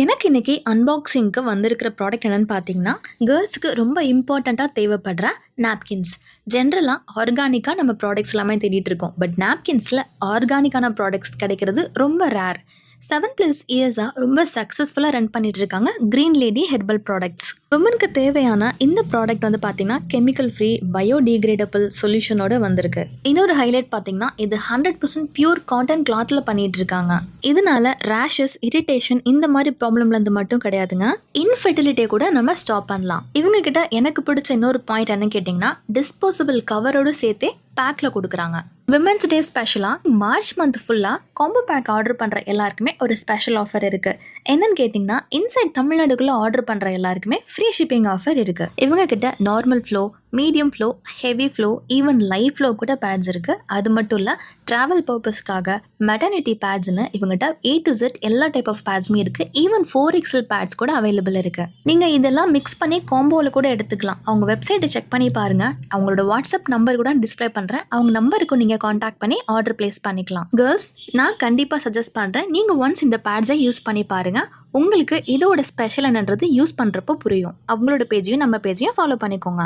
எனக்கு இன்னைக்கு அன்பாக்சிங்க்கு வந்திருக்கிற ப்ராடக்ட் என்னன்னு பார்த்தீங்கன்னா, கேர்ள்ஸ்க்கு ரொம்ப இம்பார்ட்டன்ட்டா தேவைப்படுற நாப்கின்ஸ். ஜென்ரலா ஆர்கானிக்கா நம்ம ப்ராடக்ட்ஸ் எல்லாமே தேடிட்டு இருக்கோம். பட் நாப்கின்ஸ்ல ஆர்கானிக்கான ப்ராடக்ட்ஸ் கிடைக்கிறது ரொம்ப ரேர். 7+ இயர்ஸா ரொம்ப சக்ஸஸ்ஃபுல்லா ரன் பண்ணிட்டு இருக்காங்க கிரீன் லேடி ஹெர்பல் ப்ராடக்ட்ஸ். விமனுக்கு தேவையான இந்த ப்ராடக்ட் வந்து பார்த்தீங்கன்னா, கெமிக்கல் ஃப்ரீ பயோடிகிரேடபிள் சொல்யூஷனோட வந்திருக்கு. இன்னொரு ஹைலைட் பார்த்தீங்கன்னா, இது 100% பியூர் காட்டன் கிளாத்ல பண்ணிட்டு இருக்காங்க. இதனால ரேஷஸ், இரிட்டேஷன் இந்த மாதிரி ப்ராப்ளம்ல இருந்து மட்டும் கிடையாதுங்க. இன்ஃபெர்டிலிட்டியை கூட நம்ம ஸ்டாப் பண்ணலாம். இவங்க கிட்ட எனக்கு பிடிச்ச இன்னொரு பாயிண்ட் என்ன கேட்டிங்கன்னா, டிஸ்போசபிள் கவரோடு சேர்த்தே பேக்ல கொடுக்குறாங்க. விமென்ஸ் டே ஸ்பெஷலாக மார்ச் மந்த் ஃபுல்லாக காம்போ பேக் ஆர்டர் பண்ணுற எல்லாருக்குமே ஒரு ஸ்பெஷல் ஆஃபர் இருக்குது. என்னன்னு கேட்டிங்கன்னா, இன்சைட் தமிழ்நாடுக்குள்ளே ஆர்டர் பண்ணுற எல்லாருக்குமே ஃப்ரீ ஷிப்பிங் ஆஃபர் இருக்குது. இவங்க கிட்ட normal flow, medium flow, heavy flow, even light flow கூட பேட்ஸ் இருக்குது. அது மட்டும் இல்லை, ட்ராவல் பர்பஸ்க்காக மெட்டர்னிட்டி பேட்ஸ்னு இவங்ககிட்ட A to Z எல்லா டைப் ஆஃப் பேட்ஸுமே இருக்குது. ஈவன் 4XL பேட்ஸ் கூட அவைலபிள் இருக்குது. நீங்கள் இதெல்லாம் மிக்ஸ் பண்ணி காம்போவில் கூட எடுத்துக்கலாம். அவங்க வெப்சைட்டை செக் பண்ணி பாருங்கள். அவங்களோட வாட்ஸ்அப் நம்பர் கூட டிஸ்பிளே பண்ணுறேன். அவங்க நம்பருக்கு நீங்கள் காண்டாக்ட் பண்ணி ஆர்டர் பிளேஸ் பண்ணிக்கலாம். கேர்ள்ஸ், நான் கண்டிப்பாக சஜஸ்ட் பண்ணுறேன், நீங்கள் ஒன்ஸ் இந்த பேட்ஸை யூஸ் பண்ணி பாருங்கள். உங்களுக்கு இதோட ஸ்பெஷல் என்னன்றது யூஸ் பண்ணுறப்போ புரியும். அவங்களோட பேஜையும் நம்ம பேஜையும் ஃபாலோ பண்ணிக்கோங்க.